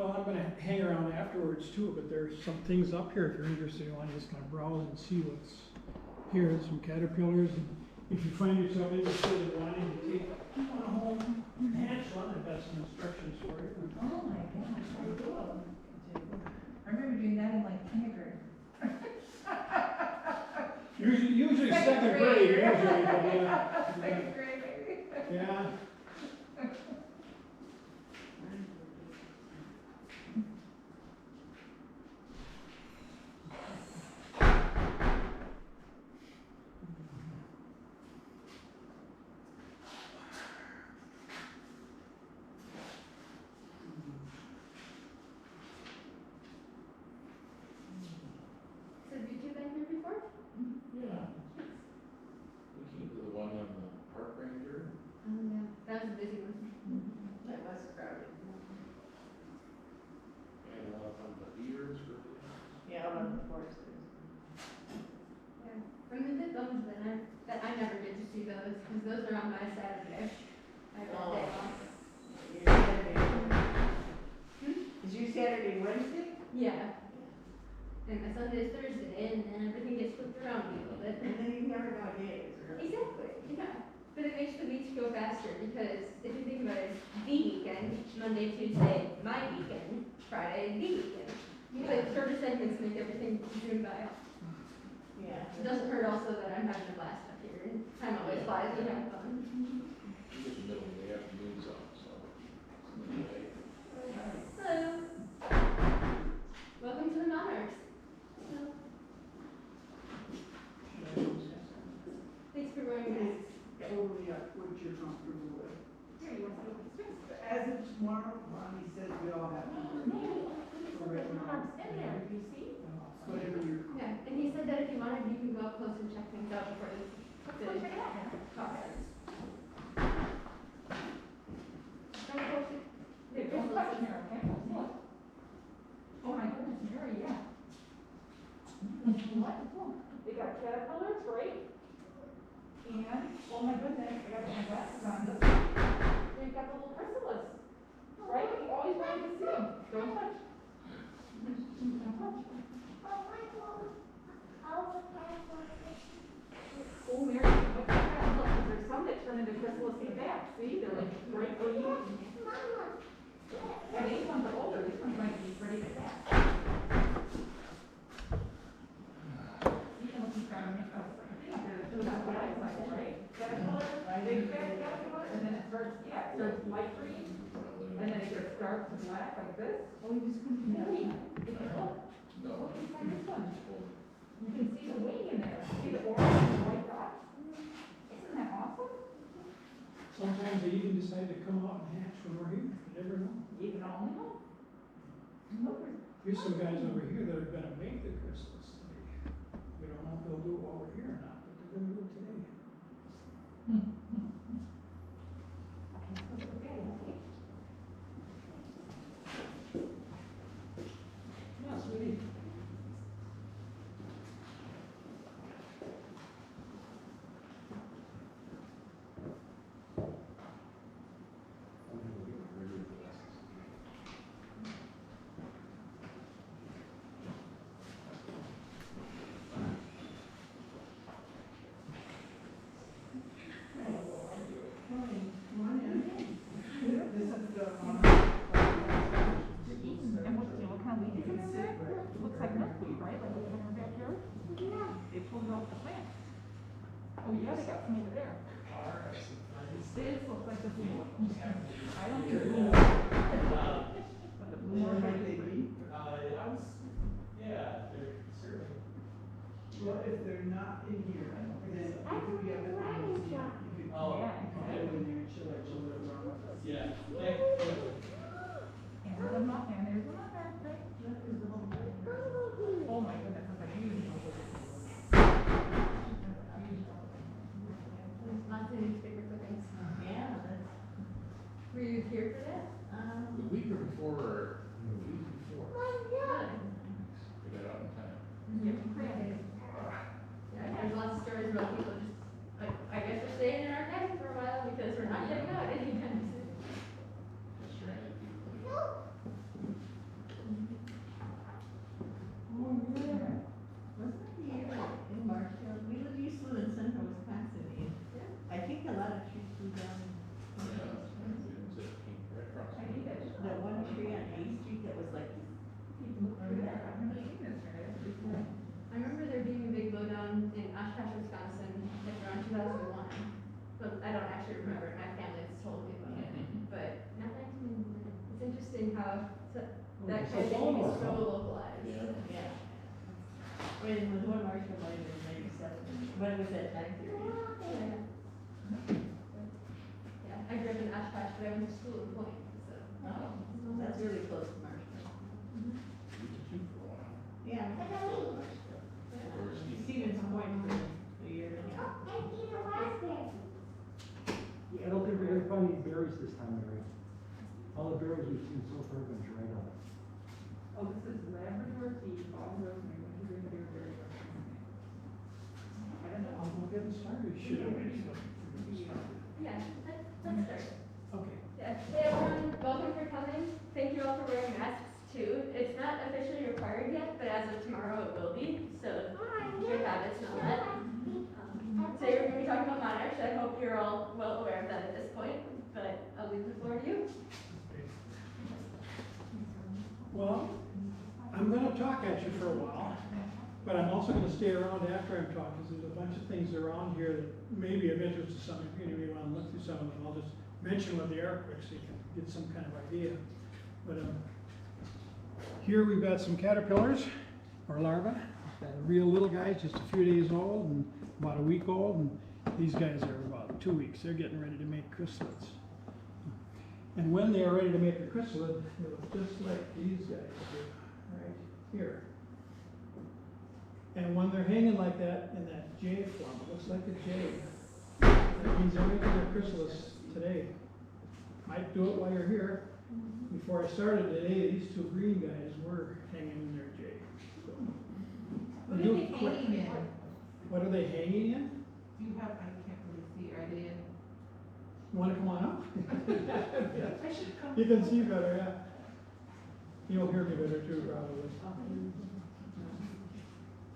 Well, I'm gonna hang around afterwards too, but there's some things up here if you're interested, you wanna just kind of browse and see what's here, there's some caterpillars, and if you find yourself interested in wanting to take one home, hatch one, I've got some instructions for you. Oh my gosh, very cool. I remember doing that in like kindergarten. Usually second grade, usually, but yeah. Second grade, maybe. Yeah. So have you two been here before? Yeah. We came to the one on the park ranger. Oh, yeah. That was a busy one. That was crowded. And on the ears. Yeah, out on the forest. Yeah. From the ones that I never get to see those, because those are on my Saturday. I have a day off. Your Saturday. Is your Saturday Wednesday? Yeah. And my Sunday is Thursday, and then everything gets flipped around a little bit. And then you never know days, really. Exactly, yeah. But it makes the weeks go faster, because if you think about it, the weekend, Monday, Tuesday, my weekend, Friday, the weekend. But shorter segments make everything zoom by. Yeah. It doesn't hurt also that I'm having a blast up here, and time always flies when you have fun. You get the middle of the afternoon zone, so. Anyway. Hello. Welcome to the Monarchs. Thanks for wearing masks. Totally up what you're comfortable with. Here, you want to open the space? As of tomorrow, Ronnie says we all have to wear whatever you're. Yeah, and he said that if you wanted, you can go up close and check things out before the conference. Don't go to- Hey, don't touch me, okay? Look. Oh my goodness, Mary, yeah. What? They got caterpillars, right? And, oh my goodness, I got my glasses on. They've got the little chrysalis, right? We always wanted to see them. Don't touch. Don't touch. Oh, Mary, look at that. Look, there's some that turn into chrysalis and back. See, they're like bright green. And these ones are older. These ones might be ready to back. You can look around and those are what I like, right? Caterpillar, big fat caterpillar, and then it starts, yeah, it starts light green, and then it gets dark to black like this. Oh, you just couldn't see. No. Look inside this one. You can see the wing in there. See the orange and white dots? Isn't that awesome? Sometimes they even decide to come out and hatch when we're here, you never know. You can only hope. Look, Here's some guys over here that are gonna make the chrysalis today. We don't know if they'll do it while we're here or not, but they're gonna do it today. Yeah, sweetie. This is the, and what kind of leaves in there? Looks like milkweed, right? Like in our backyard? They pulled it off the plant. Oh yeah, they got some over there. This looks like the blue one. I don't think blue one. But the blue one might be pretty. Yeah, they're certainly. well, if they're not in here, then it could be up at the museum. You could, Oh. Yeah. you could go in there and she'll let you live around with us. Yeah. And there's a nut, and there's a nut there, right? Oh my goodness, that's a huge one. There's lots of newspaper clippings. Yeah, that's. Were you here for that? The week before, the week before, Good. we got out in time. Yep, crazy. Yeah, there's lots of stories was like, People look through there, I've never seen this, right? Before. I remember there being a big blowdown in Oshkosh, Wisconsin, like around 2001. But I don't actually remember it, my family has told me about it, but not 1999. It's interesting how that kind of thing is so localized. Yeah. yeah. When Lemoore Marshall might have been 97, when was that time period? Yeah, I grew up in Oshkosh, but I went to school in Point, so. Oh, that's really close to Marshall. We did too for a while. Yeah. I went to school in Marshall. Or Stevens. Stevens Point for a year and a half. I don't think we're gonna find any berries this time, Mary. All the berries we've seen so far have been dried up. Oh, this is Labrador tea, fall rosemary, winter green beer, berry. I don't know. We're getting started, should we? Yeah, let's start. Okay. Yeah, hey everyone, welcome for coming. Thank you all for wearing masks too. It's not officially required yet, but as of tomorrow it will be, so good habits and all that. Today we're going to be talking about monarchs. I hope you're all well aware of that at this point, but I'll leave the floor to you. Well, I'm gonna talk at you for a while, but I'm also gonna stay around after I'm talking, because there's a bunch of things around here that may be of interest to some of you. You may wanna look through some of them. I'll just mention what they are quick so you can get some kind of idea. But here we've got some caterpillars, or larvae. Real little guys, just a few days old and about a week old, and these guys are about 2 weeks. They're getting ready to make chrysalids. And when they are ready to make a chrysalid, they look just like these guys do, right here. And when they're hanging like that in that J form, it looks like a J. That means they're making their chrysalis today. Might do it while you're here. Before I started today, these two green guys were hanging in their J. So, What they are do they it quick. hanging in? What are they hanging in? Do you have, I can't really see, are they in? Want to come on up? I should come. You can see better, yeah. You'll hear me better too, probably.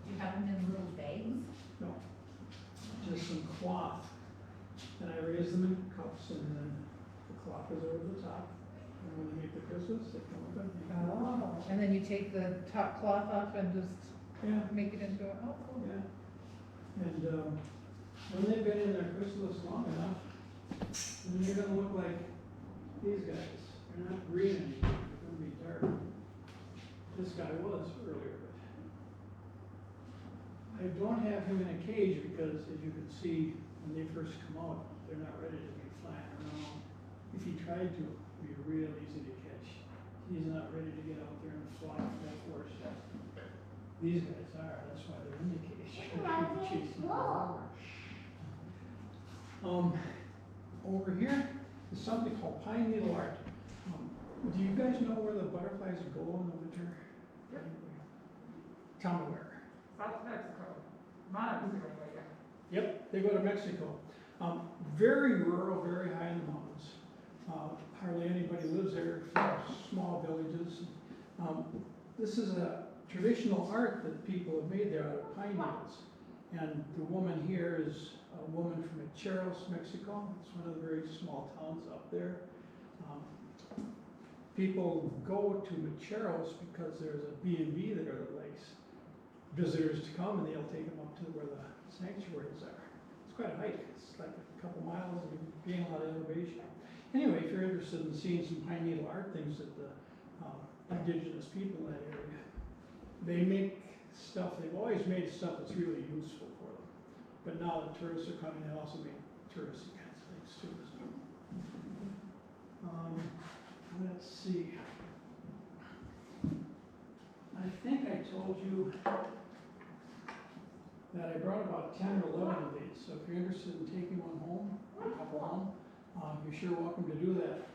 You have them in little bags? No, just some cloth. And I raise them in cups, and then the cloth is over the top. And when they make the chrysalis, they come up and hang. Oh, and then you take the top cloth up and just Yeah, make it into a, oh, cool. yeah. And when they've been in their chrysalis long enough, then they're gonna look like these guys. They're not green anymore, they're gonna be dark. This guy was earlier, but I don't have him in a cage because, as you can see, when they first come out, they're not ready to be flying around. If he tried to, it'd be real easy to catch. He's not ready to get out there and fly full force yet. These guys are, that's why they're in the cage. Chasing them around. Over here is something called pine needle art. Do you guys know where the butterflies go in the winter? Yep. Tell me where. South Mexico, Monaco, yeah. Yep, they go to Mexico. Very rural, very high in the mountains. Hardly anybody lives there, small villages. This is a traditional art that people have made there out of pine needles. And the woman here is a woman from Mecheros, Mexico. It's one of the very small towns up there. People go to Mecheros because there's a B&B there that likes visitors to come, and they'll take them up to where the sanctuaries are. It's quite a hike. It's like a couple miles, and you gain a lot of elevation. Anyway, if you're interested in seeing some pine needle art things that the indigenous people in that area, they make stuff, they've always made stuff that's really useful for them. But now that tourists are coming, they also make touristy kinds of things too. So. Let's see. I think I told you that I brought about 10 or 11 of these. So if you're interested in taking one home, a couple home, you're sure welcome to do that.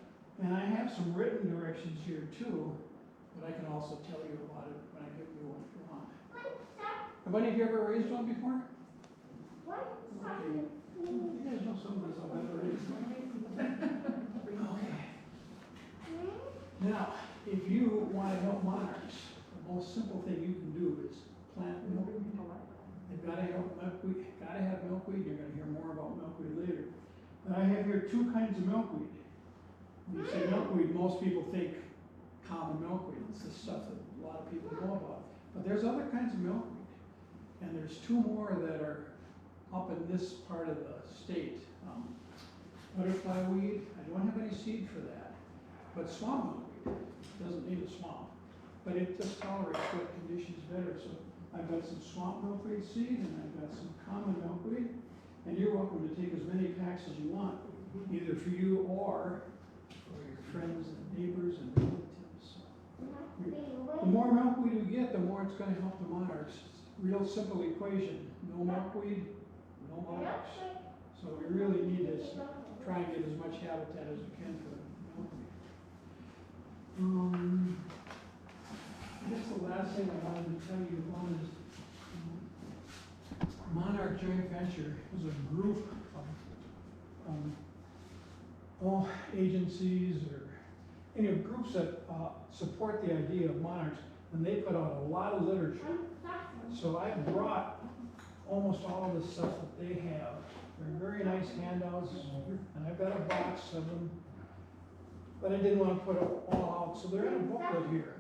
And I have some written directions here too, but I can also tell you about it when I give you one if you want. Have any of you ever raised one before? Okay. You guys know some of us have ever raised one. Okay. Now, if you want to help monarchs, the most simple thing you can do is plant milkweed. They've got to have milkweed. Gotta have milkweed. You're going to hear more about milkweed later. But I have here two kinds of milkweed. When you say milkweed, most people think common milkweed. It's the stuff that a lot of people know about. But there's other kinds of milkweed. And there's two more that are up in this part of the state. Butterfly weed, I don't have any seed for that. But swamp milkweed, doesn't need a swamp. But it just tolerates wet conditions better. So I've got some swamp milkweed seed and I've got some common milkweed. And you're welcome to take as many packs as you want, either for you or for your friends and neighbors and relatives. The more milkweed we get, the more it's going to help the monarchs. Real simple equation: no milkweed, no monarchs. So we really need to try and get as much habitat as we can for milkweed. I guess the last thing I wanted to tell you on is Monarch Joint Venture is a group of all agencies or groups that support the idea of monarchs, and they put out a lot of literature. So I brought almost all of the stuff that they have. They're very nice handouts, and I've got a box of them, but I didn't want to put it all out, so they're in a booklet here.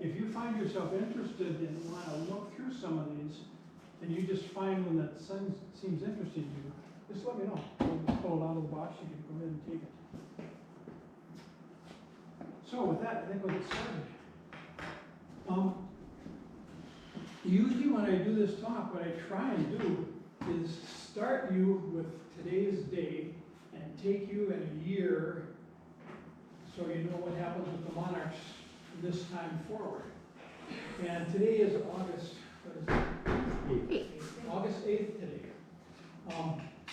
If you find yourself interested and want to look through some of these, and you just find one that seems interesting to you, just let me know. We'll just pull it out of the box, you can go ahead and take it. So with that, I think we'll get started. Usually when I do this talk, what I try and do is start you with today's day and take you in a year so you know what happens with the monarchs from this time forward. And today is August, what is it? August 8th today.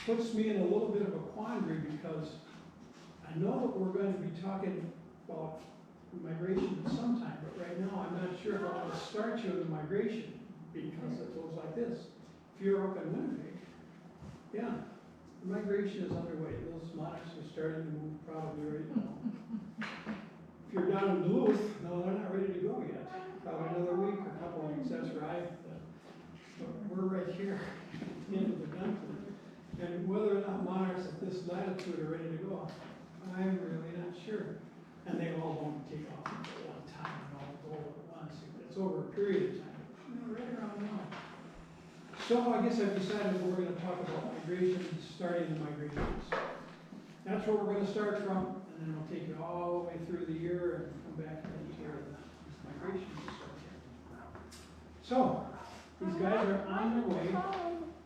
Puts me in a little bit of a quandary because I know that we're going to be talking about migration sometime, but right now I'm not sure if I want to start you with migration because it goes like this. If you're up in Winnipeg, yeah, the migration is underway. Those monarchs are starting to move probably right now. If you're down in Duluth, no, they're not ready to go yet. Probably another week or a couple of weeks, that's right. But we're right here at the end of the gun. And whether or not monarchs at this latitude are ready to go, I'm really not sure. And they all won't take off at one time and all go at once. It's over a period of time. Right around now. So I guess I've decided that we're going to talk about migration, starting the migrations. That's where we're going to start from, and then we'll take you all the way through the year and come back and hear the migration story. So these guys are on their way,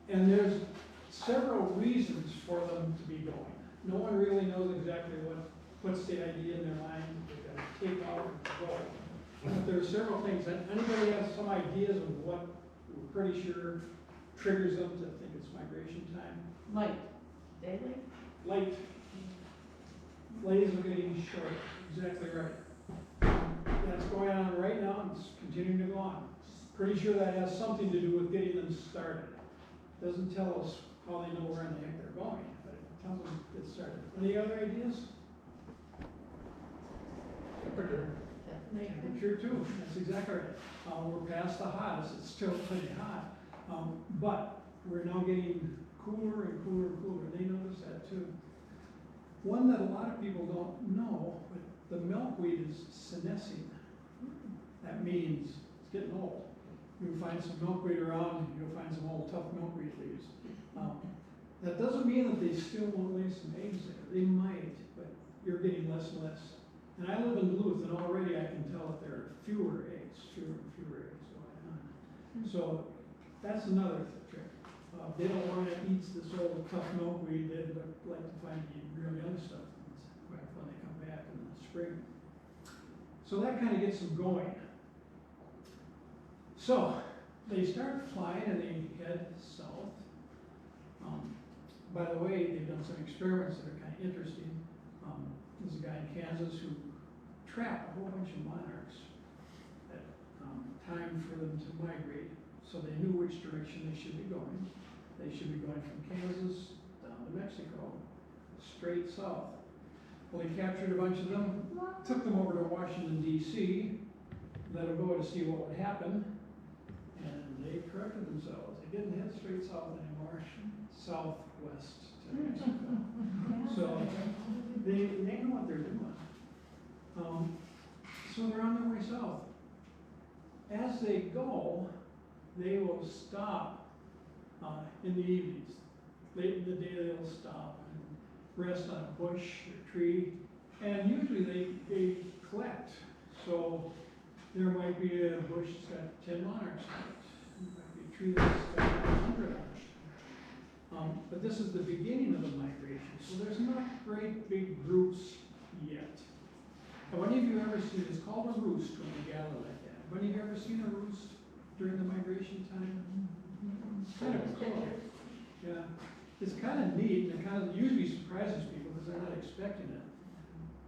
and there's several reasons for them to be going. No one really knows exactly what's the idea in their mind. They've got to take off and go. But there are several things. Anybody have some ideas of what we're pretty sure triggers them to think it's migration time? Light. Daylight? Light. Days are getting short. Exactly right. That's going on right now and it's continuing to go on. Pretty sure that has something to do with getting them started. Doesn't tell us how they know where in the heck they're going, but it tells them to get started. Any other ideas? Temperature too, that's exactly right. We're past the hottest, it's still pretty hot. But we're now getting cooler and cooler and cooler. They notice that too. One that a lot of people don't know, but the milkweed is senescing. That means it's getting old. You'll find some milkweed around, you'll find some old tough milkweed leaves. That doesn't mean that they still won't lay some eggs there. They might, but you're getting less and less. And I live in Duluth, and already I can tell that there are fewer eggs going on. So that's another trick. They don't want to eat this old tough milkweed. They'd like to find the real young stuff when they come back in the spring. So that kind of gets them going. So they start flying and they head south. By the way, they've done some experiments that are kind of interesting. There's a guy in Kansas who trapped a whole bunch of monarchs at time for them to migrate, so they knew which direction they should be going. They should be going from Kansas down to Mexico, straight south. Well, he captured a bunch of them, took them over to Washington, D.C., let them go to see what would happen, and they corrected themselves. They didn't head straight south anymore, southwest to Mexico. So they know what they're doing. So they're on their way south. As they go, they will stop in the evenings. Late in the day, they'll stop and rest on a bush or tree. And usually they collect. So there might be a bush that's got 10 monarchs on it. There might be a tree that's got 100 on it. But this is the beginning of the migration, so there's not great big groups yet. Have any of you ever seen, it's called a roost when they gather like that. Have any of you ever seen a roost during the migration time? It's kind of cool. Yeah, it's kind of neat, and it kind of usually surprises people because they're not expecting it.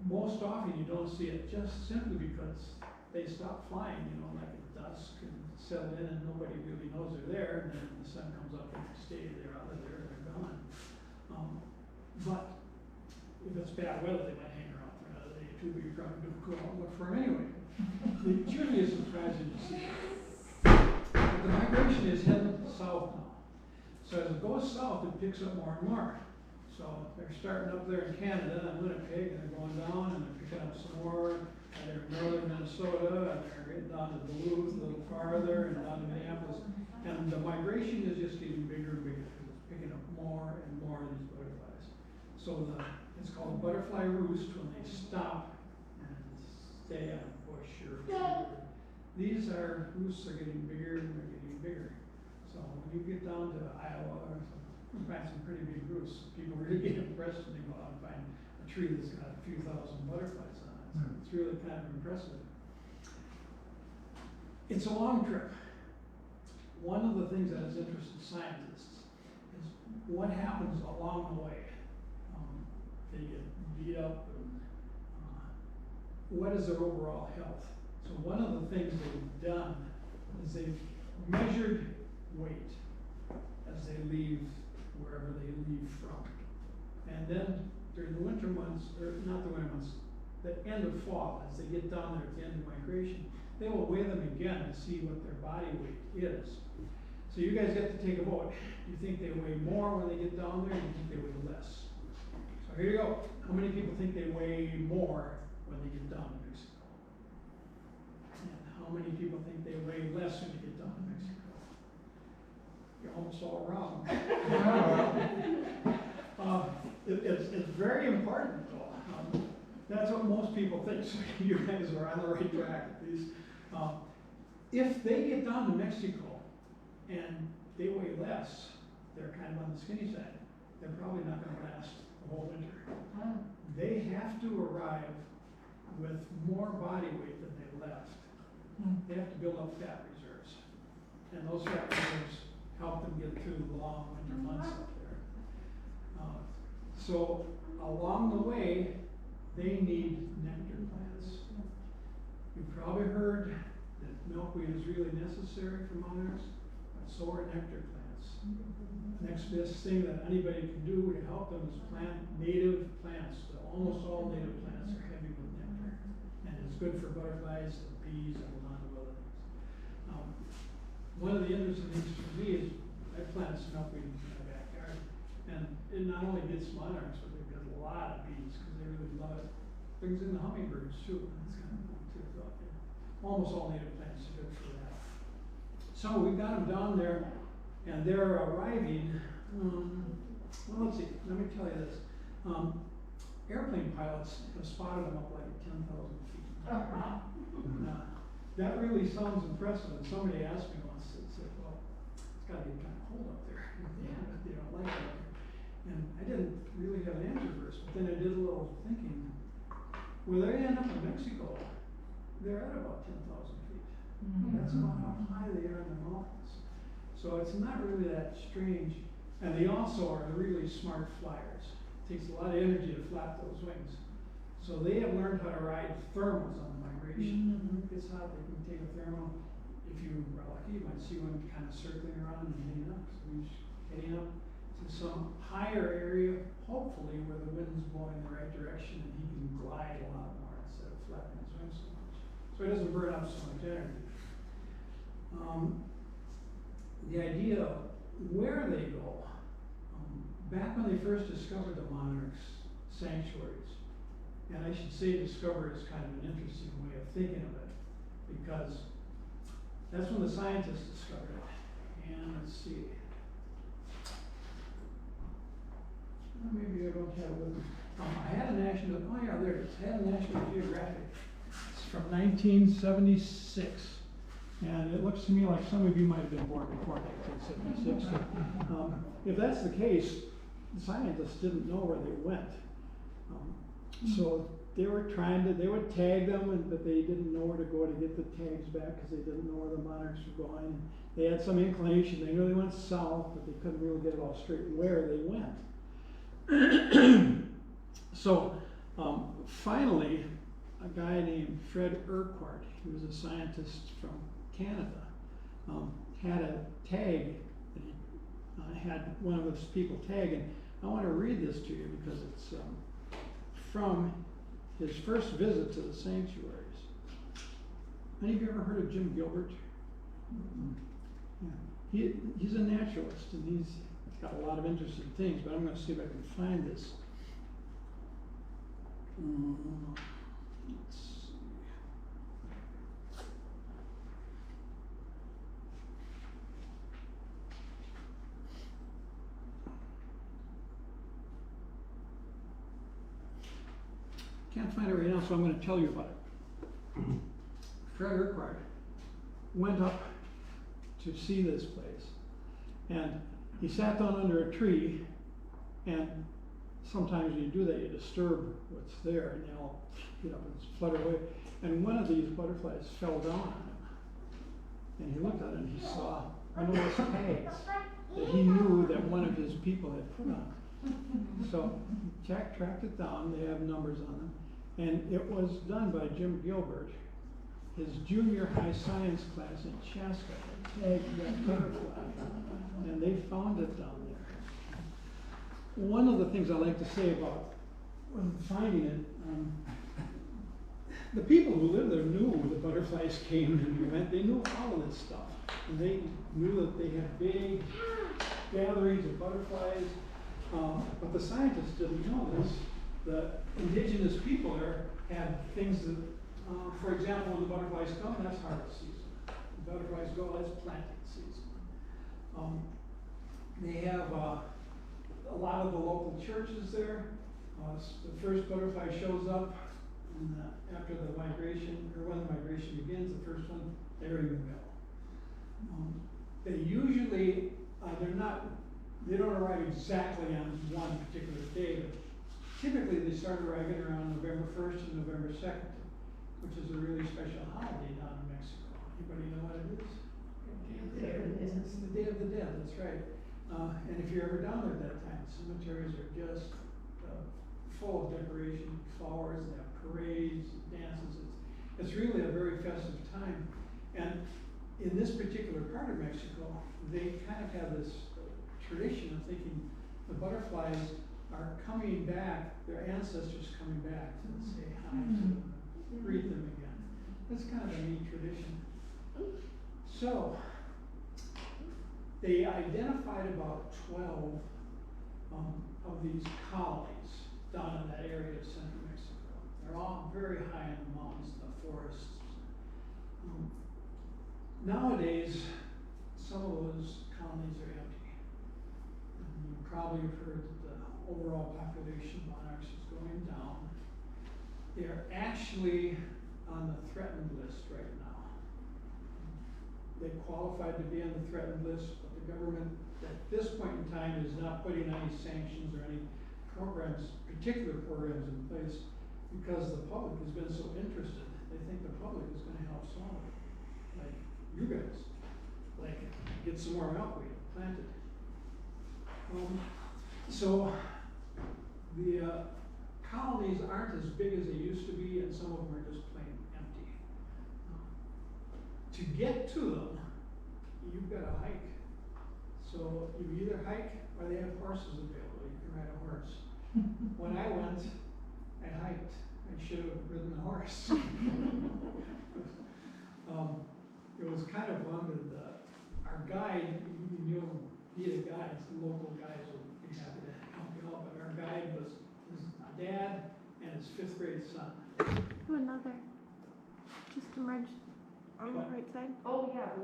Most often you don't see it just simply because they stop flying, like at dusk and settle in and nobody really knows they're there, and then the sun comes up and they stay, they're out of there, they're gone. But if it's bad weather, they might hang around for another day or two, but you probably don't go out and look for them anyway. It's usually a surprising to see. But the migration is heading south now. So as it goes south, it picks up more and more. So they're starting up there in Canada and Winnipeg, and they're going down and they're picking up some more. And they're in northern Minnesota, and they're getting down to Duluth a little farther, and down to Minneapolis. And the migration is just getting bigger and bigger because it's picking up more and more of these butterflies. So it's called a butterfly roost when they stop and stay on a bush or a tree. These roosts are getting bigger and they're getting bigger. So when you get down to Iowa or something, you find some pretty big roosts. People really get impressed when they go out and find a tree that's got a few thousand butterflies on it. So it's really kind of impressive. It's a long trip. One of the things that has interested scientists is what happens along the way. They get beat up. What is their overall health? So one of the things they've done is they've measured weight as they leave wherever they leave from. And then during the winter months, or not the winter months, the end of fall, as they get down there at the end of migration, they will weigh them again to see what their body weight is. So you guys get to take a vote. Do you think they weigh more when they get down there, or do you think they weigh less? So here you go. How many people think they weigh more when they get down to Mexico? And how many people think they weigh less when they get down to Mexico? You're almost all wrong. It's very important though. That's what most people think, so you guys are on the right track at least. If they get down to Mexico and they weigh less, they're kind of on the skinny side, they're probably not going to last the whole winter. They have to arrive with more body weight than they left. They have to build up fat reserves. And those fat reserves help them get through the long winter months up there. So along the way, they need nectar plants. You've probably heard that milkweed is really necessary for monarchs, but so are nectar plants. The next best thing that anybody can do to help them is plant native plants. So almost all native plants are heavy with nectar. And it's good for butterflies and bees and a lot of other things. One of the interesting things for me is I planted some milkweed in my backyard. And it not only gets monarchs, but it gets a lot of bees because they really love it. Brings in the hummingbirds too. That's kind of cool too. So, yeah. Almost all native plants are good for that. So we've got them down there, and they're arriving. Well, let's see. Let me tell you this. Airplane pilots have spotted them up like at 10,000 feet. That really sounds impressive. And somebody asked me once, they said, well, it's got to be kind of cold up there. They don't like it up there. And I didn't really have an answer first, but then I did a little thinking. Where they end up in Mexico, they're at about 10,000 feet. That's about how high they are in the mountains. So it's not really that strange. And they also are really smart flyers. It takes a lot of energy to flap those wings. So they have learned how to ride thermals on the migration. If it's hot, they can take a thermal. If you are lucky, you might see one kind of circling around and heading up. So he's heading up to some higher area, hopefully where the wind's blowing in the right direction and he can glide a lot more instead of flapping his wings so much. So he doesn't burn up so much energy. The idea of where they go, back when they first discovered the monarchs' sanctuaries, And I should say discover is kind of an interesting way of thinking of it, because that's when the scientists discovered it. And let's see. Well, maybe I don't have it with me. I had a national, oh yeah, there it is. I had a National Geographic. It's from 1976. And it looks to me like some of you might have been born before 1976. If that's the case, the scientists didn't know where they went. So they were they would tag them, but they didn't know where to go to get the tags back because they didn't know where the monarchs were going. They had some inclination. They knew they went south, but they couldn't really get it all straight where they went. So finally, a guy named Fred Urquhart, he was a scientist from Canada, had a tag that he had one of his people tag, and I want to read this to you because it's from his first visit to the sanctuaries. Any of you ever heard of Jim Gilbert? Yeah. He's a naturalist, and he's got a lot of interesting things, but I'm going to see if I can find this. Let's see. Can't find it right now, so I'm going to tell you about it. Fred Urquhart went up to see this place, and he sat down under a tree, and sometimes when you do that, you disturb what's there, and they all get up and flutter away. And one of these butterflies fell down on him, and he looked at it and he saw one of those tags that he knew that one of his people had put on. So Jack tracked it down. They have numbers on them. And it was done by Jim Gilbert. His junior high science class in Chaska had tagged that butterfly, and they found it down there. One of the things I like to say about finding it, the people who lived there knew the butterflies came and went. They knew all of this stuff. And they knew that they had big gatherings of butterflies, but the scientists didn't know this. The indigenous people there had things that, for example, when the butterflies come, that's harvest season. The butterflies go, that's planting season. They have a lot of the local churches there. The first butterfly shows up after the migration, or when the migration begins, the first one, they're in the middle. They usually, they don't arrive exactly on one particular day, but typically they start arriving around November 1st and November 2nd, which is a really special holiday down in Mexico. Anybody know what it is? It's the Day of the Dead, that's right. And if you're ever down there at that time, the cemeteries are just full of decoration, flowers, and they have parades, and dances. It's really a very festive time. And in this particular part of Mexico, they kind of have this tradition of thinking the butterflies are coming back, their ancestors coming back to say hi to them, greet them again. That's kind of a neat tradition. So, they identified about 12 of these colonies down in that area of central Mexico. They're all very high in the mountains, the forests. Nowadays, some of those colonies are empty. You probably have heard that the overall population of monarchs is going down. They're actually on the threatened list right now. They qualified to be on the threatened list, but the government at this point in time is not putting any sanctions or any particular programs in place because the public has been so interested. They think the public is going to help solve it. Like you guys. Like, get some more milkweed planted. So the colonies aren't as big as they used to be, and some of them are just plain empty. To get to them, you've got to hike. So you either hike or they have horses available. You can ride a horse. When I went, I hiked. I should have ridden the horse. It was kind of fun with our guide. You'll need a guide. Some local guys will be happy to help you out. But our guide was his dad and his fifth grade son. Do another. Just emerged on the right side. Oh, yeah, the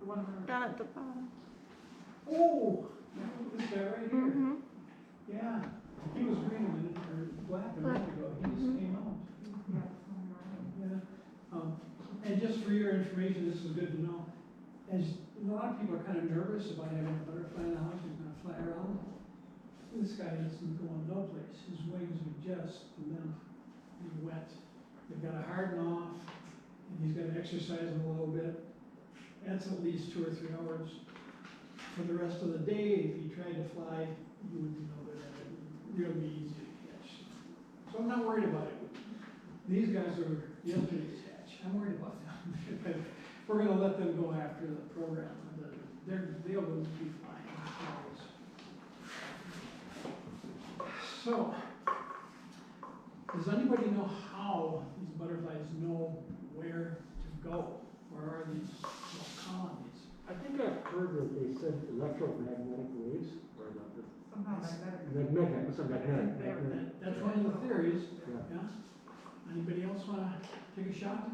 one where. Down at the bottom. Oh, this guy right here. Mm-hmm. Yeah, he was green a minute, or black a minute ago, he just came out. Yeah. Yeah, and just for your information, this is good to know, as a lot of people are kind of nervous about having a butterfly in the house, he's gonna fly around. This guy isn't going no place, his wings are just limp and wet. They've got to harden off, and he's got to exercise them a little bit. That's at least 2 or 3 hours. For the rest of the day, if he tried to fly, you wouldn't know that it would really be easy to catch. So I'm not worried about it. These guys are yesterday's hatch. I'm worried about them. But we're going to let them go after the program. They'll be fine. Always. So, does anybody know how these butterflies know where to go? Where are these little colonies? I think I've heard that they said electromagnetic waves, or Somehow magnetic. magnetic, what's a magnetic? That's one of the theories. Yeah. Yeah? Anybody else want to take a shot?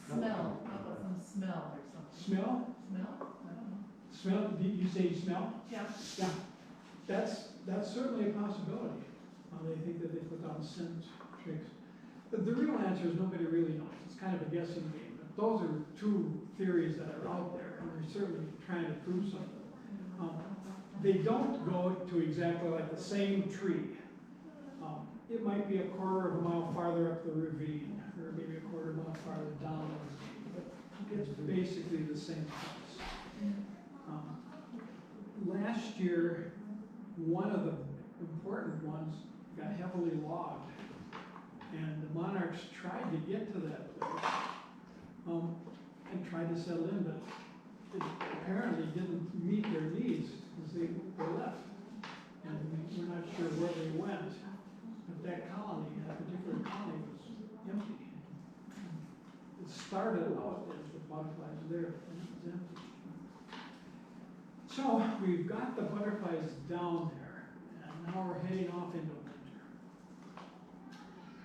Smell, how about some smell or something? Smell? Smell? I don't know. Smell? Did you say smell? Yeah. Yeah. That's certainly a possibility. They think that they put down scent tricks. But the real answer is nobody really knows. It's kind of a guessing game. But those are two theories that are out there, and they're certainly trying to prove something. They don't go to exactly like the same tree. It might be a quarter of a mile farther up the ravine, or maybe a quarter of a mile farther down the ravine, but it's basically the same place. Last year, one of the important ones got heavily logged, and the monarchs tried to get to that place and tried to settle in, but it apparently didn't meet their needs because they left, and we're not sure where they went. But that colony, that particular colony, was empty. It started out as the butterflies there, and it was empty. So we've got the butterflies down there, and now we're heading off into winter.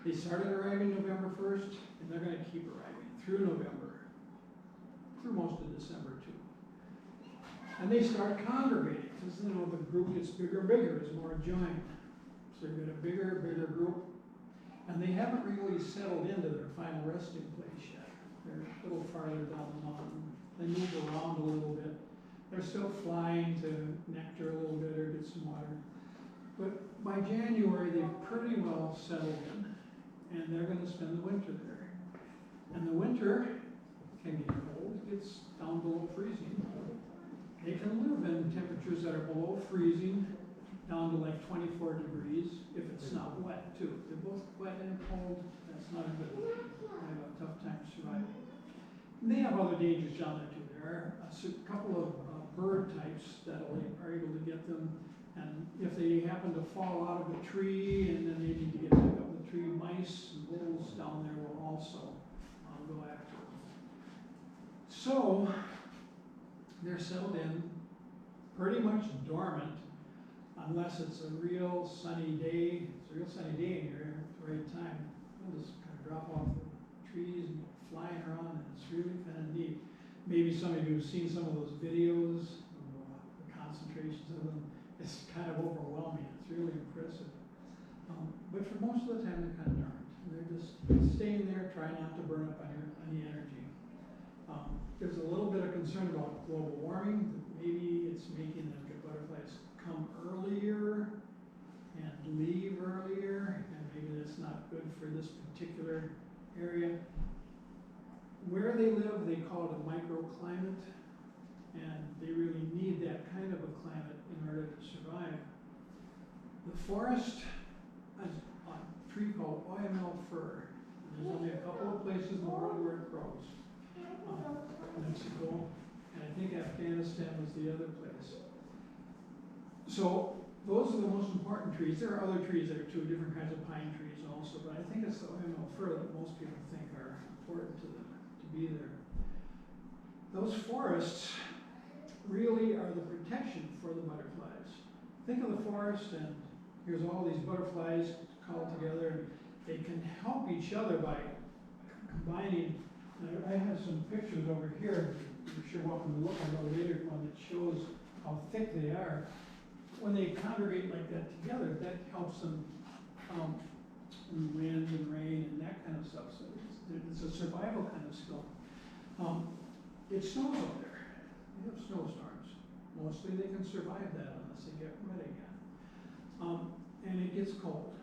They started arriving November 1st, and they're going to keep arriving through November, through most of December too. And they start congregating, because the group gets bigger and bigger as more join. So you get a bigger and bigger group, and they haven't really settled into their final resting place yet. They're a little farther down the mountain. They move around a little bit. They're still flying to nectar a little bit or get some water. But by January, they've pretty well settled in, and they're going to spend the winter there. And the winter can get cold. It gets down below freezing. They can live in temperatures that are below freezing, down to like 24 degrees, if it's not wet too. If they're both wet and cold, that's not a good thing. They have a tough time surviving. And they have other dangers down there too. There are a couple of bird types that are able to get them, and if they happen to fall out of a tree and then they need to get back up the tree, mice and voles down there will also go after them. So they're settled in, pretty much dormant, unless it's a real sunny day. It's a real sunny day in here at the right time. They'll just kind of drop off the trees and go flying around, and it's really kind of neat. Maybe some of you have seen some of those videos of the concentrations of them. It's kind of overwhelming. It's really impressive. But for most of the time, they're kind of dormant. They're just staying there, trying not to burn up any energy. There's a little bit of concern about global warming. Maybe it's making the butterflies come earlier and leave earlier, and maybe that's not good for this particular area. Where they live, they call it a microclimate, and they really need that kind of a climate in order to survive. The forest has a tree called OML fir. There's only a couple of places in the world where it grows. Mexico, and I think Afghanistan was the other place. So those are the most important trees. There are other trees that are too, different kinds of pine trees also, but I think it's the OML fir that most people think are important to them to be there. Those forests really are the protection for the butterflies. Think of the forest, and here's all these butterflies called together, and they help each other by combining. I have some pictures over here, you're sure welcome to look on the later one that shows how thick they are. When they congregate like that together, that helps them, in wind and rain and that kind of stuff, so it's a survival kind of skill. It snows up there, they have snowstorms, mostly they can survive that unless they get wet again. And it gets cold.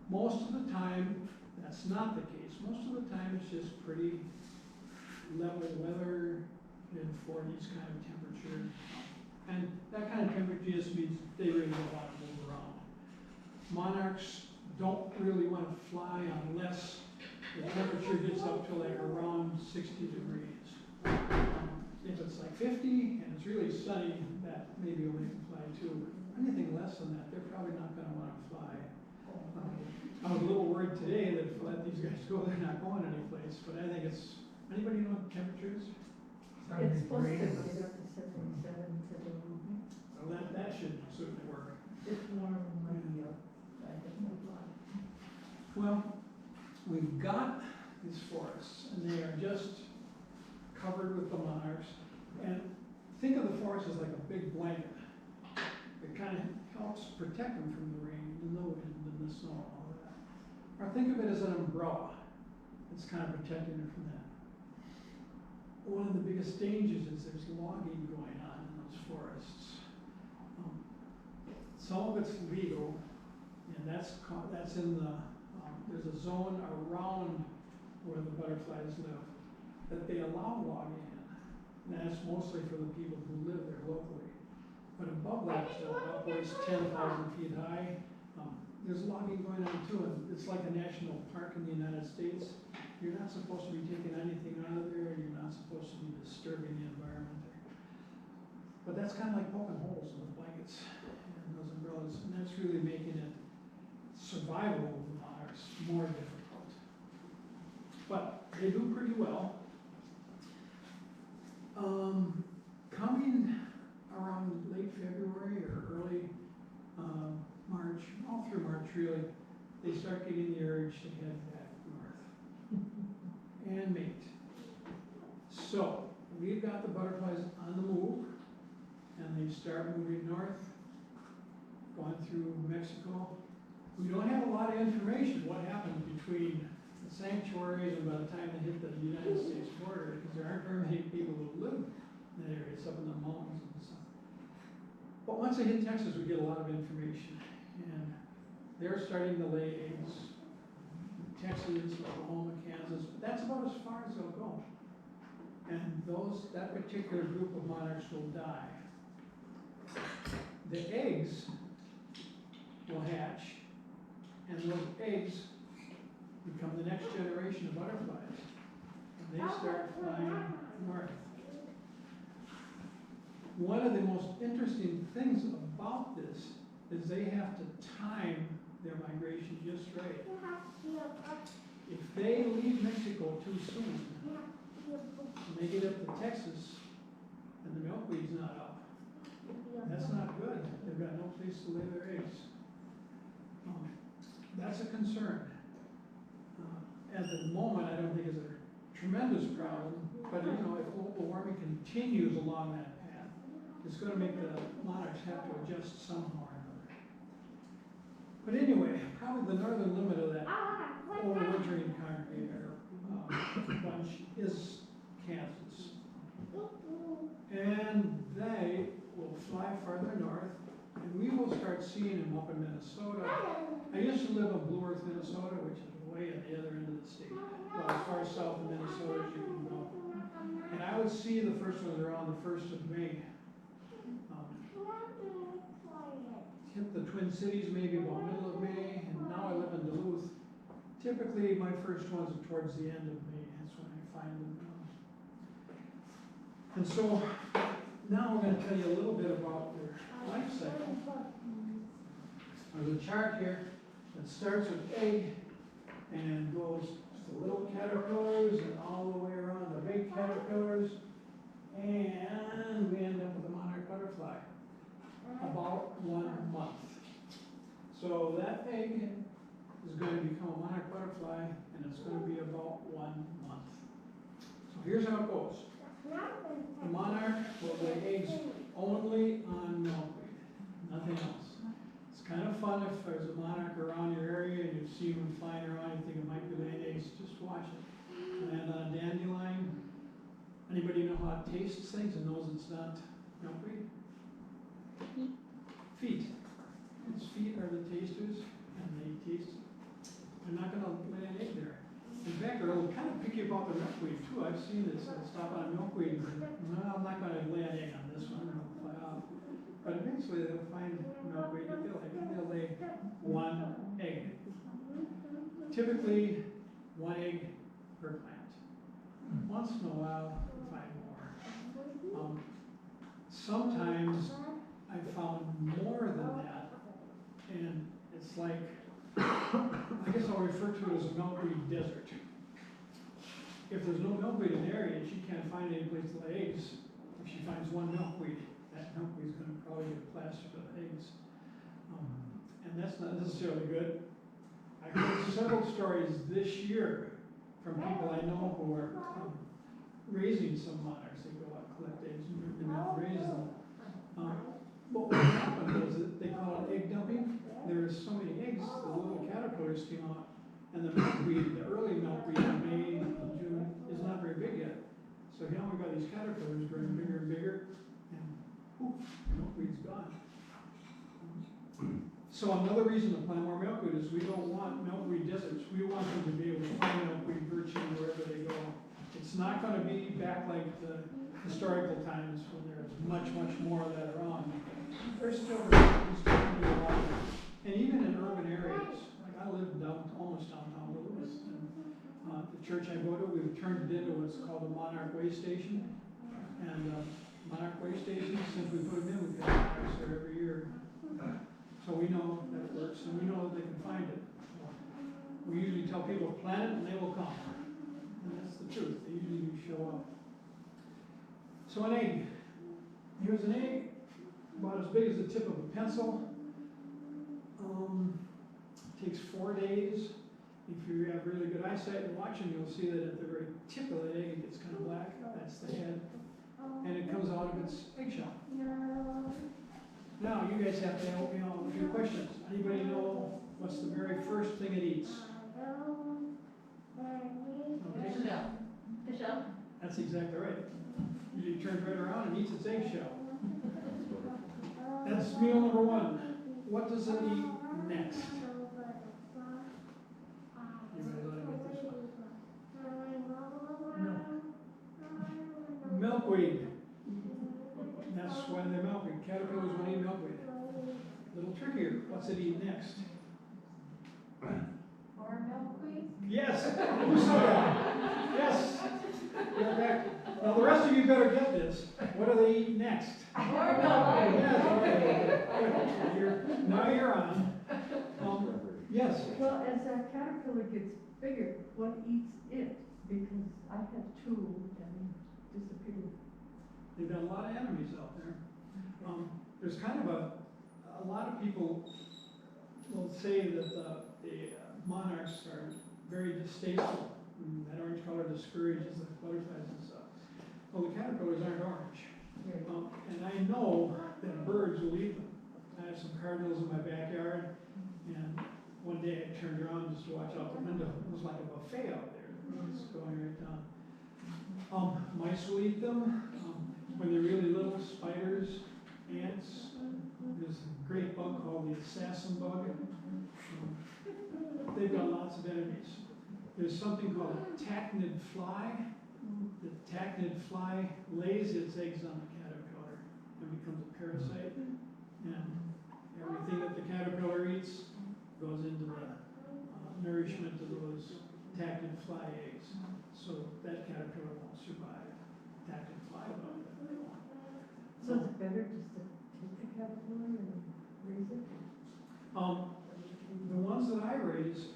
Most of the time, that's not the case. Most of the time, it's just pretty level weather, mid-40s kind of temperature. And that kind of temperature just means they really don't want to move around. Monarchs don't really want to fly unless the temperature gets up to like around 60 degrees. If it's like 50 and it's really sunny, that maybe will make them fly too. Anything less than that, they're probably not going to want to fly. I was a little worried today that if I let these guys go, they're not going anyplace, but I think it's, anybody know what temperatures? It's supposed to get up to 77 today. Well, that should certainly work. It's warm and muggy up. I think no fly. Well, we've got these forests, and they are just covered with the monarchs. And think of the forest as like a big blanket. It kind of helps protect them from the rain and the wind and the snow and all that. Or think of it as an umbrella. It's kind of protecting them from that. One of the biggest dangers is there's logging going on in those forests. Some of it's legal, and that's in the, there's a zone around where the butterflies live that they allow logging in. And that's mostly for the people who live there locally. But above that, upwards 10,000 feet high, there's logging going on too, and it's like a national park in the United States. You're not supposed to be taking anything out of there, you're not supposed to be disturbing the environment there. But that's kind of like poking holes in the blankets and those umbrellas, and that's really making it survival of the monarchs more difficult. But they do pretty well. Coming around late February or early March, all through March really, they start getting the urge to head back north and mate. So we've got the butterflies on the move, and they start moving north, going through Mexico. We don't have a lot of information what happens between the sanctuaries and by the time they hit the United States border, because there aren't very many people who live in that area. It's up in the mountains and stuff. But once they hit Texas, we get a lot of information, and they're starting to lay eggs. Texas, Oklahoma, Kansas, but that's about as far as they'll go. And that particular group of monarchs will die. The eggs will hatch, and those eggs become the next generation of butterflies. And they start flying north. One of the most interesting things about this is they have to time their migration just right. If they leave Mexico too soon, and they get up to Texas, and the milkweed's not up, that's not good. They've got no place to lay their eggs. That's a concern. At the moment, I don't think it's a tremendous problem, but if global warming continues along that path, it's going to make the monarchs have to adjust somehow or another. But anyway, probably the northern limit of that overwintering congregator bunch is Kansas. And they will fly farther north, and we will start seeing them up in Minnesota. I used to live in Blue Earth, Minnesota, which is way at the other end of the state, well, as far south of Minnesota as you can go. And I would see the first ones around the 1st of May. Hit the Twin Cities maybe about middle of May, and now I live in Duluth. Typically, my first ones are towards the end of May. That's when I find them. And so, now we're going to tell you a little bit about their life cycle. There's a chart here that starts with egg and goes to little caterpillars and all the way around the big caterpillars, and we end up with a monarch butterfly. About 1 month. So that egg is going to become a monarch butterfly, and it's going to be about 1 month. So here's how it goes. The monarch will lay eggs only on milkweed, nothing else. It's kind of fun if there's a monarch around your area and you see one flying around, you think it might be laying eggs, just watch it. Land on a dandelion. Anybody know how it tastes things and knows it's not milkweed? Feet. Its feet are the tasters, and they taste. They're not gonna lay an egg there. In fact, they'll kind of picky about the milkweed too. I've seen this, they'll stop on a milkweed and say, no, I'm not gonna lay an egg on this one, and they'll fly off. But eventually they'll find milkweed that they'll lay 1 egg. Typically, 1 egg per plant. Once in a while, you'll find more. Sometimes I've found more than that, and it's like, I guess I'll refer to it as a milkweed desert. If there's no milkweed in the area and she can't find any place to lay eggs, if she finds 1 milkweed, that milkweed's gonna probably get plastered with eggs. And that's not necessarily good. I've heard several stories this year from people I know who are raising some monarchs. They go out and collect eggs and raise them. But what happened was that they call it egg dumping. There's so many eggs, the little caterpillars came out, and the milkweed, the early milkweed in May, June, is not very big yet. So now we've got these caterpillars growing bigger and bigger, and poof, milkweed's gone. So another reason to plant more milkweed is we don't want milkweed deserts. We want them to be able to find milkweed virtually wherever they go. It's not going to be back like the historical times when there's much, much more of that around. There's still going to be a lot of it. And even in urban areas, like I live almost downtown Lewis, and the church I go to, we've turned it into what's called a Monarch Way Station. And Monarch Way Station, since we put them in, we've got monarchs there every year. So we know that it works, and we know that they can find it. We usually tell people, plant it, and they will come. And that's the truth. They usually do show up. So an egg. Here's an egg, about as big as the tip of a pencil. Takes 4 days. If you have really good eyesight and watch them, you'll see that at the very tip of the egg, it gets kind of black. That's the head. And it comes out of its eggshell. Now, you guys have to help me out with a few questions. Anybody know what's the very first thing it eats? Okay. The shell? That's exactly right. Usually turns right around and eats its eggshell. That's meal number 1. What does it eat next? You guys ought to get this one. Milkweed. That's why they're milkweed. Caterpillars want to eat milkweed. A little trickier. What's it eat next? More milkweed? Yes! Who said that? Yes! You're back. Now the rest of you better get this. What do they eat next? More milkweed. Yes, okay. Now you're on. Yes? Well, as that caterpillar gets bigger, what eats it? Because I have 2 and disappeared. They've got a lot of enemies out there. There's kind of a lot of people will say that the monarchs are very distasteful. And that orange color discourages the butterflies and stuff. Well, the caterpillars aren't orange. And I know that birds will eat them. I have some cardinals in my backyard, and one day I turned around just to watch out the window. It was like a buffet out there. It's going right down. Mice will eat them. When they're really little, spiders, ants. There's a great bug called the assassin bug. They've got lots of enemies. There's something called a tachnid fly. The tachnid fly lays its eggs on the caterpillar and becomes a parasite. And everything that the caterpillar eats goes into the nourishment of those tachnid fly eggs. So that caterpillar won't survive. Tachnid fly bug. So it's better just to take the caterpillar and raise it? The ones that I raise,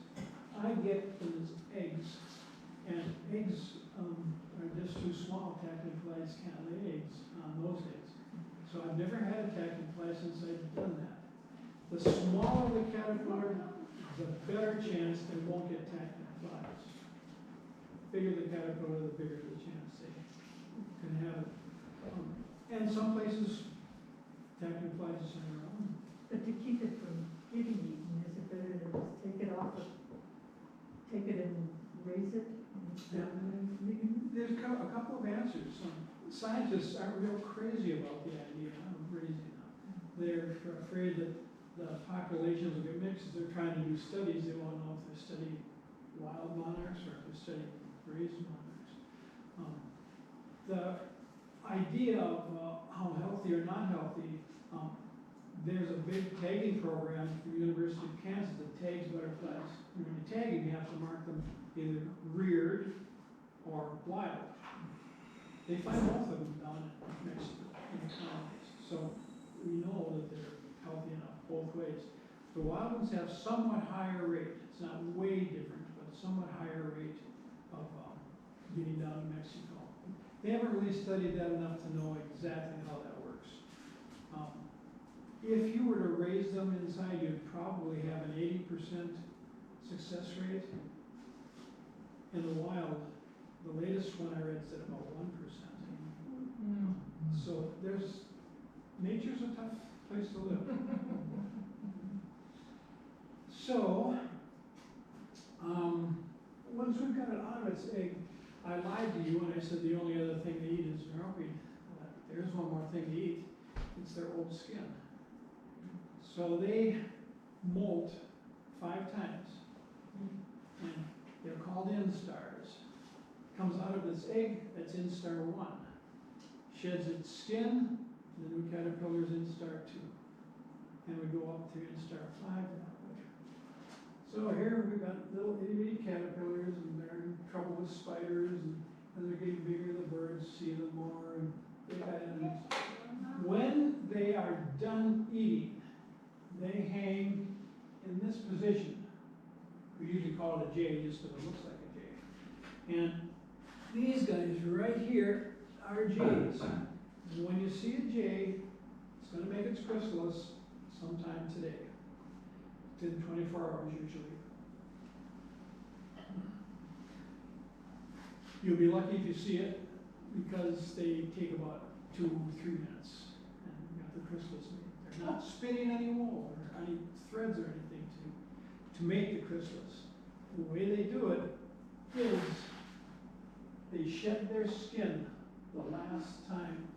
I get as eggs, and eggs are just too small. Tachnid flies can't lay eggs on those eggs. So I've never had a tachnid fly since I've done that. The smaller the caterpillar, the better chance they won't get tacked flies. Bigger the caterpillar, the bigger the chance they can have it. And some places, tackling flies is on their own. But to keep it from getting eaten, is it better to just take it off, take it and raise it? There's a couple of answers. Scientists aren't real crazy about the idea of raising them. They're afraid that the populations will get mixed. They're trying to do studies. They want to know if they're studying wild monarchs or if they're studying raised monarchs. The idea of how healthy or not healthy, there's a big tagging program from the University of Kansas that tags butterflies. And when you tag them, you have to mark them either reared or wild. They find both of them down in Mexico, in the colonies. So we know that they're healthy enough both ways. The wild ones have somewhat higher rate. It's not way different, but somewhat higher rate of getting down to Mexico. They haven't really studied that enough to know exactly how that works. If you were to raise them inside, you'd probably have an 80% success rate. In the wild, the latest one I read said about 1%. So nature's a tough place to live. So, once we've got it out of its egg, I lied to you when I said the only other thing they eat is milkweed. There's one more thing to eat. It's their old skin. So they molt 5 times. And they're called instars. Comes out of its egg, that's instar 1. Sheds its skin, the new caterpillar's instar 2. And we go up to instar 5 that way. So here we've got little itty bitty caterpillars, and they're in trouble with spiders, and as they're getting bigger, the birds see them more, and they got enemies. When they are done eating, they hang in this position. We usually call it a J just because it looks like a J. And these guys right here are J's. And when you see a J, it's going to make its chrysalis sometime today. Within 24 hours usually. You'll be lucky if you see it because they take about 2 or 3 minutes and you got the chrysalis made. They're not spinning any wool or any threads or anything to make the chrysalis. The way they do it is they shed their skin the last time.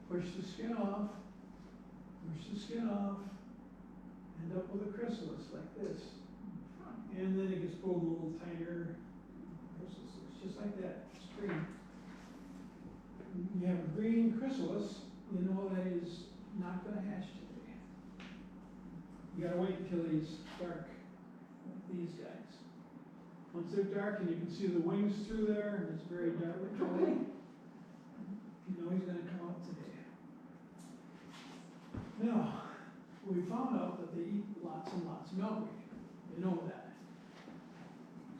Push the skin off, end up with a chrysalis like this. And then it gets pulled a little tighter. Chrysalis looks just like that. It's green. You have a green chrysalis, you know that is not going to hatch today. You gotta wait until he's dark, like these guys. Once they're dark and you can see the wings through there, and it's very dark, you know he's gonna come out today. Now, we found out that they eat lots and lots of milkweed. You know that.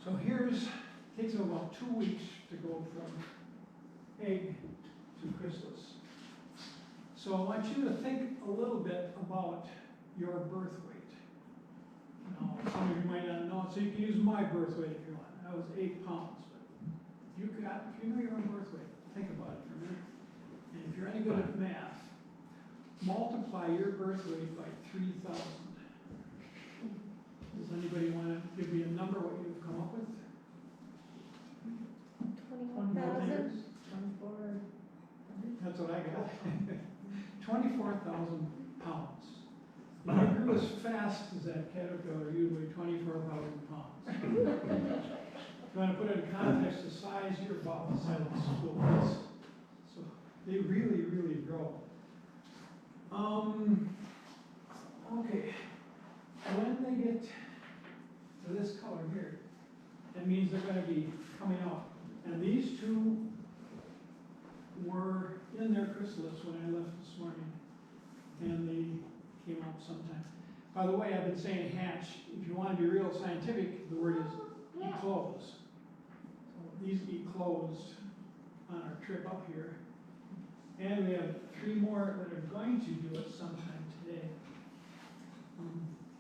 So takes them about 2 weeks to go from egg to chrysalis. So I want you to think a little bit about your birth weight. Now, some of you might not know, so you can use my birth weight if you want. That was 8 pounds. But if you know your own birth weight, think about it for a minute. And if you're any good at math, multiply your birth weight by 3,000. Does anybody want to give me a number, what you've come up with? 21,000. 24. That's what I got. 24,000 pounds. If you grew as fast as that caterpillar, you'd weigh 24,000 pounds. If you want to put it in context, the size, you're about the size of the school is. So they really, really grow. Okay. When they get to this color here, that means they're going to be coming out. And these 2 were in their chrysalis when I left this morning, and they came out sometime. By the way, I've been saying hatch. If you want to be real scientific, the word is eclose. So these eclosed on our trip up here. And we have 3 more that are going to do it sometime today.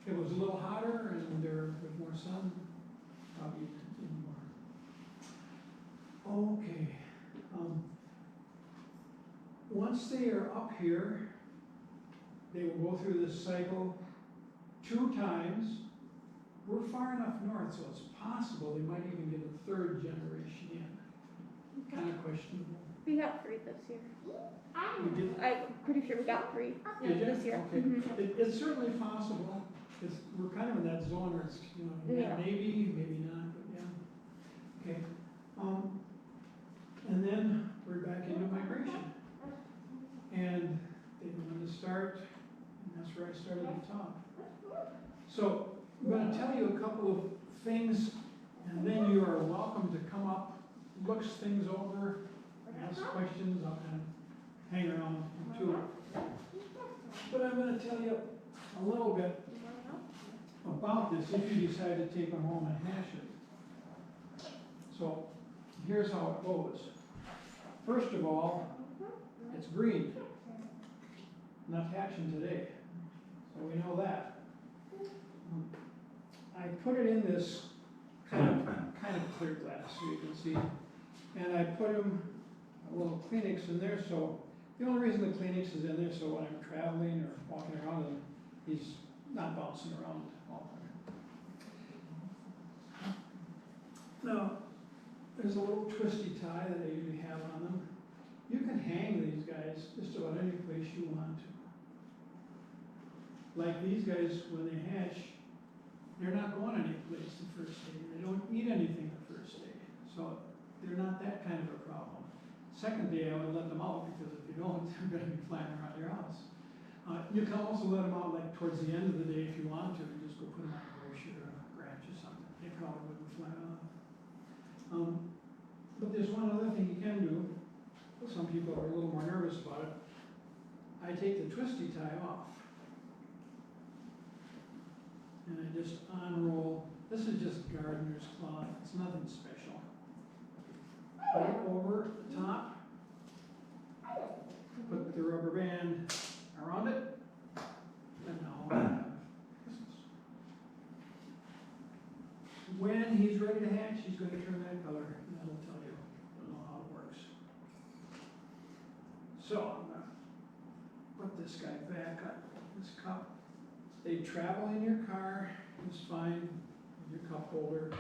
it was a little hotter and there was more sun, probably did more. Okay, once they are up here, they will go through this cycle 2 times. We're far enough north, so it's possible they might even get a 3rd generation in. Kind of questionable. We got 3 this year. We did, I'm pretty sure we got 3 Did you? this year. Okay. Mhm. It's certainly possible, it's, we're kind of in that zone where it's, you know, Yeah. maybe, maybe not, but yeah. Okay, and then we're back into migration. And they wanted to start, and that's where I started to talk. So, I'm gonna tell you a couple of things, and then you are welcome to come up, look things over, ask questions, I'll kind of hang around too. But I'm gonna tell you a little bit about this if you decide to take them home and hash it. So, here's how it goes. First of all, it's green. Not hatching today, so we know that. I put it in this kind of clear glass so you can see. And I put him a little Kleenex in there, so the only reason the Kleenex is in there so when I'm traveling or walking around him, he's not bouncing around all the time. Now, there's a little twisty tie that I usually have on them. You can hang these guys just about any place you want to. Like these guys, when they hatch, they're not going any place the first day. They don't eat anything the first day. So they're not that kind of a problem. Second day, I would let them out because if you don't, they're going to be flying around your house. You can also let them out like towards the end of the day if you want to. You just go put them on a brochure or a branch or something. They probably wouldn't fly off. But there's one other thing you can do. Some people are a little more nervous about it. I take the twisty tie off. And I just unroll. This is just gardener's cloth. It's nothing special. Put it over the top. Put the rubber band around it. And now I have Christmas. When he's ready to hatch, he's going to turn that color, and that'll tell you. You'll know how it works. So I'm going to put this guy back on this cup. They travel in your car, it's fine, with your cup holder.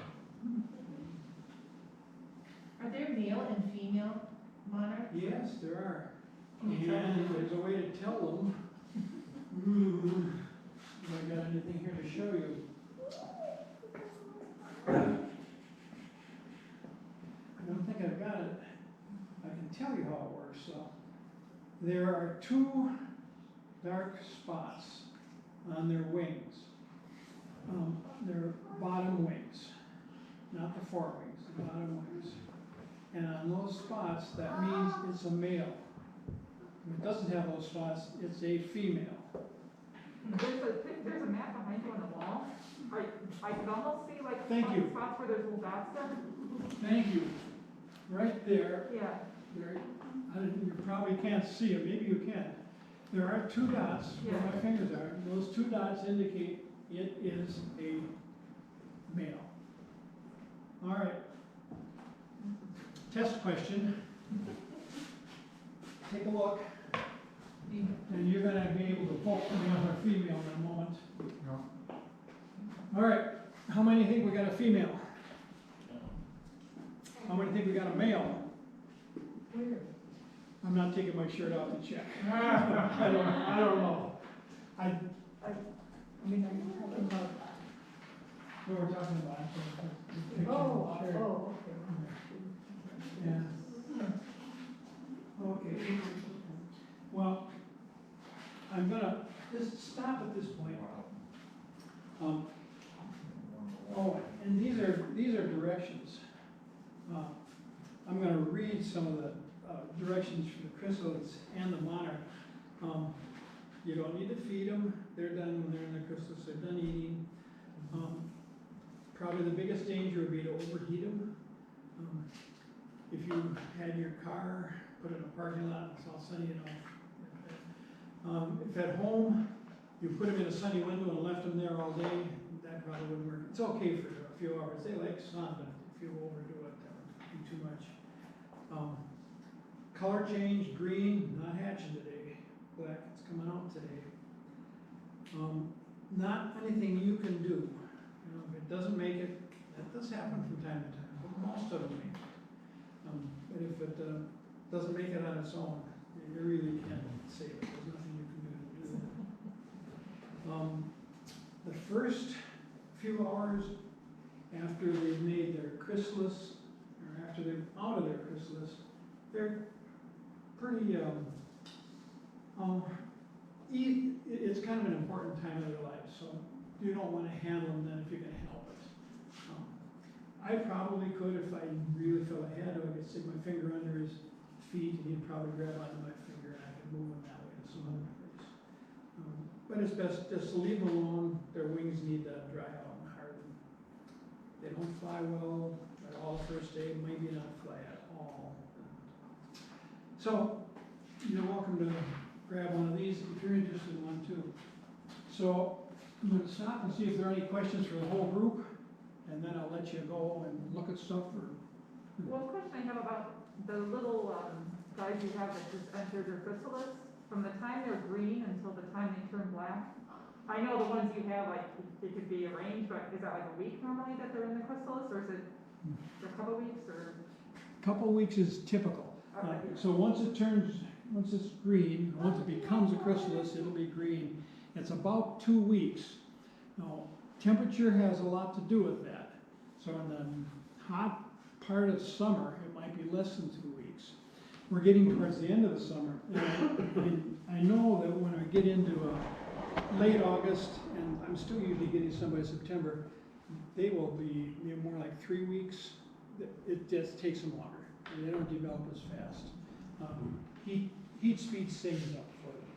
Are there male and female monarchs? Yes, there are. Can you tell me? And there's a way to tell them. Have I got anything here to show you? I don't think I've got it. I can tell you how it works, so. There are 2 dark spots on their wings. Their bottom wings, not the forewings, the bottom wings. And on those spots, that means it's a male. If it doesn't have those spots, it's a female. There's a map behind you on the wall. I can almost see like Thank you. spots where there's little dots there. Thank you. Right there, Yeah. you probably can't see it, maybe you can. There are 2 dots where my fingers are. Those 2 dots indicate it is a male. All right. Test question. Take a look. And you're going to be able to poke me on a female in a moment. All right. How many think we got a female? How many think we got a male? I'm not taking my shirt off to check. I don't know. I mean, are you talking about? What we're talking about. Oh, Sure. oh, okay. Yeah. Okay. Well, I'm gonna just stop at this point. And these are directions. I'm gonna read some of the directions for the chrysalids and the monarch. You don't need to feed them. They're done when they're in the chrysalis. They're done eating. Probably the biggest danger would be to overheat them. If you had your car put in a parking lot, it's all sunny, you know. If at home, you put them in a sunny window and left them there all day, that probably wouldn't work. It's okay for a few hours, they like sun, but if you overdo it, that would be too much. Color change, green, not hatching today, black, it's coming out today. Not anything you can do, you know, if it doesn't make it, that does happen from time to time, but most of them make it. But if it doesn't make it on its own, you really can't save it, there's nothing you can do to do that. The first few hours after they've made their chrysalis, or after they're out of their chrysalis, they're pretty, it's kind of an important time of their life, so you don't want to handle them then if you can help it. I probably could, if I really felt I had to, I could stick my finger under his feet and he'd probably grab onto my finger and I could move him that way to some other place. But it's best just to leave them alone, their wings need to dry out and harden. They don't fly well at all the first day, maybe not fly at all. So, you're welcome to grab one of these if you're interested in one too. So, I'm going to stop and see if there are any questions for the whole group, and then I'll let you go and look at stuff for. One question I have about the little guys you have that just entered their chrysalis, from the time they're green until the time they turn black. I know the ones you have, like, it could be arranged, but is that like a week normally that they're in the chrysalis, or is it a couple weeks, or? Couple weeks is typical. So once it's green, once it becomes a chrysalis, it'll be green. It's about 2 weeks. Now, temperature has a lot to do with that. So in the hot part of summer, it might be less than 2 weeks. We're getting towards the end of the summer. And I know that when I get into late August, and I'm still usually getting some by September, they will be more like 3 weeks. It just takes them longer. And they don't develop as fast. Heat speeds things up for them.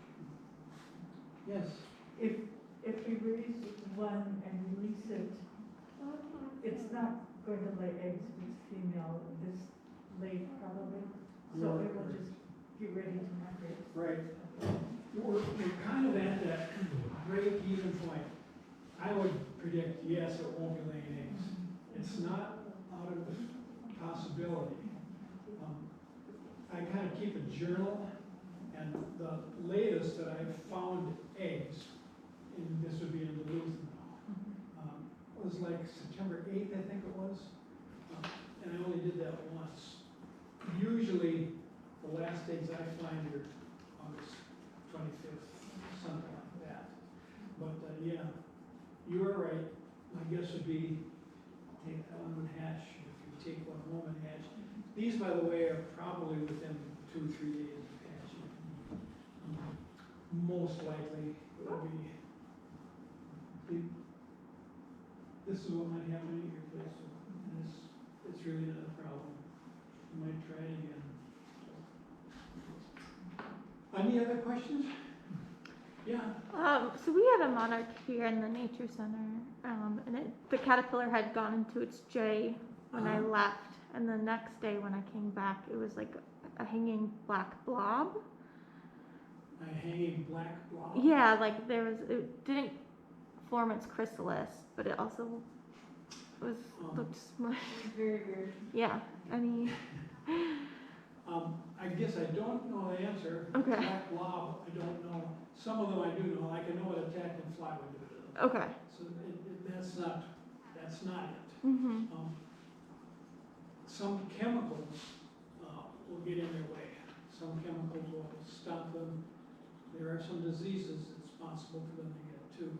Yes? If you raise one and release it, it's not going to lay eggs with female this late probably. So it will just get ready to migrate. Right. We're kind of at that break-even point. I would predict, yes, it won't be laying eggs. It's not out of the possibility. I kind of keep a journal, and the latest that I've found eggs, and this would be in Duluth now, was like September 8th, I think it was. And I only did that once. Usually, the last eggs I find are August 25th, something like that. But yeah, you are right. My guess would be take that one and hatch. If you take one home and hatch. These, by the way, are probably within 2 or 3 days of hatching. Most likely, it will be. This is what might happen at your place, and it's really not a problem. You might try it again. Any other questions? Yeah. So we had a monarch here in the nature center, and the caterpillar had gone into its J when I left, and the next day when I came back, it was like a hanging black blob. A hanging black blob? Yeah, like it didn't form its chrysalis, but it also looked smushed. Very weird. Yeah, I guess I don't know the answer. Okay. Black blob, I don't know. Some of them I do know, like I know what a Tactic fly would do to them. Okay. So that's not it. Mm-hmm. Some chemicals will get in their way. Some chemicals will stop them. There are some diseases it's possible for them to get too.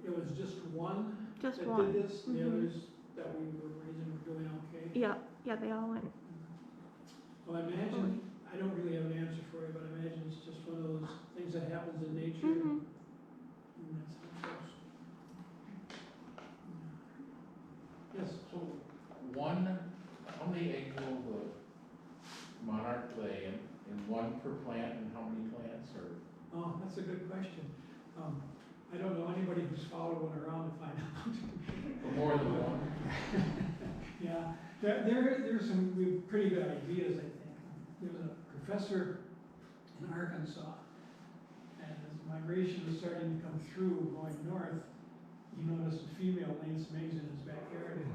It was just one Just that one. did this. The Mhm. others that we were raising were doing okay. Yeah, they all went. Well, I imagine, I don't really have an answer for you, but I imagine it's just one of those things that happens in nature. Mm-hmm. And that's how it goes. Yes, So, how many eggs will the monarch lay in one per plant, and how many plants, or? oh, that's a good question. I don't know anybody who's followed one around to find out. Or more than one? Yeah, there's some pretty good ideas, I think. There was a professor in Arkansas, and migration was starting to come through going north, he noticed a female laying some eggs in his backyard. And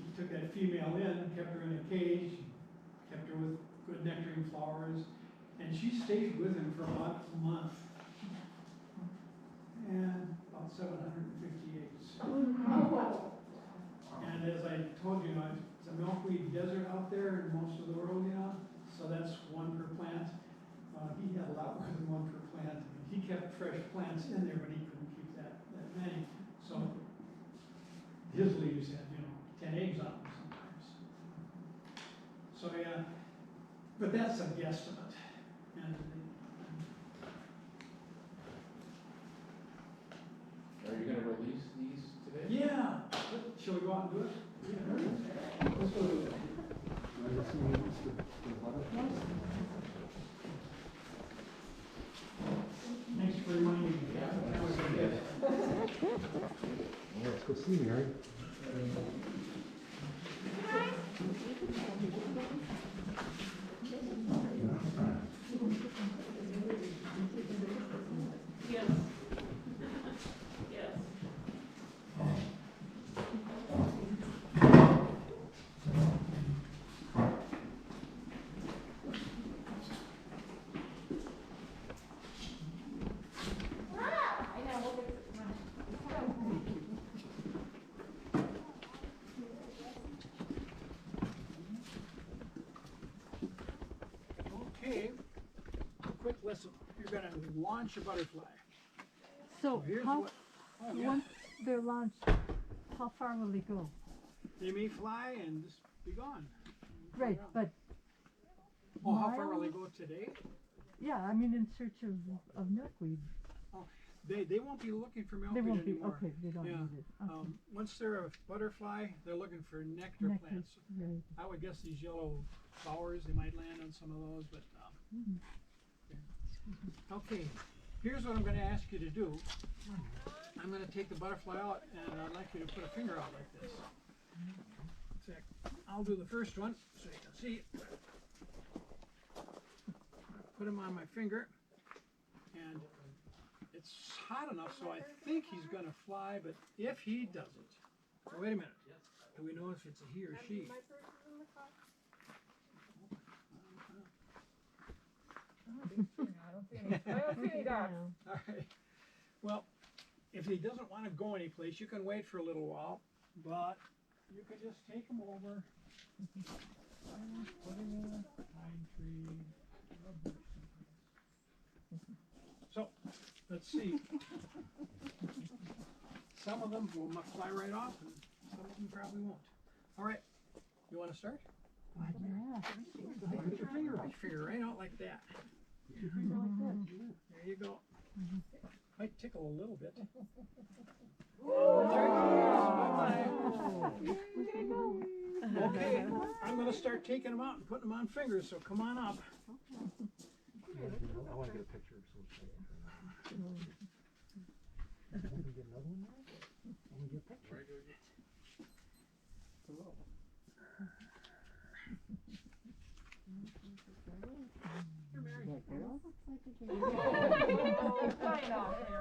he took that female in, kept her in a cage, kept her with good nectaring flowers, and she stayed with him for about a month. And about 750 eggs. And as I told you, it's a milkweed desert out there in most of the world, you know, so that's one per plant. He had a lot more than one per plant. He kept fresh plants in there, but he couldn't keep that many. So his leaves had, 10 eggs on them sometimes. So yeah, but that's a guesstimate. And Are you gonna release these today? yeah, shall we go out and do it? Yeah. Let's go do it. Thanks for reminding me. Yeah. That was a gift. Let's go see Mary. Yes. Yes. I know, we'll get it. Okay, quick lesson. You're gonna launch a butterfly. So Here's how, what, oh, yeah. once they're launched, how far will they go? They may fly and just be gone. Right, but, Oh, how far will they miles? go today? yeah, I mean, in search of milkweed. They won't be looking for They milkweed won't be, anymore. okay, they don't Yeah, need it. Okay. Once they're a butterfly, they're looking for nectar Nectar, plants. right. I would guess these yellow flowers, they might land on some of those, but, Mhm. okay. Here's what I'm gonna ask you to do. I'm gonna take the butterfly out, and I'd like you to put a finger out like this. In fact, I'll do the first one, so you can see. Put him on my finger, and it's hot enough, so I think he's gonna fly, but if he doesn't, so wait a minute. Do we know if it's a he or she? I don't see any dots. All right. Well, if he doesn't want to go anyplace, you can wait for a little while, but you can just take him over and put him in a pine tree or a bush someplace. So, let's see. Some of them will fly right off, and some of them probably won't. All right. You want to start? Yeah. Put your finger right out like that. Put your finger like that. There you go. Might tickle a little bit. Okay, I'm gonna start taking them out and putting them on fingers, so come on up. I want to get a picture. So want to get another one there? I want to get a picture. Oh, flying off there.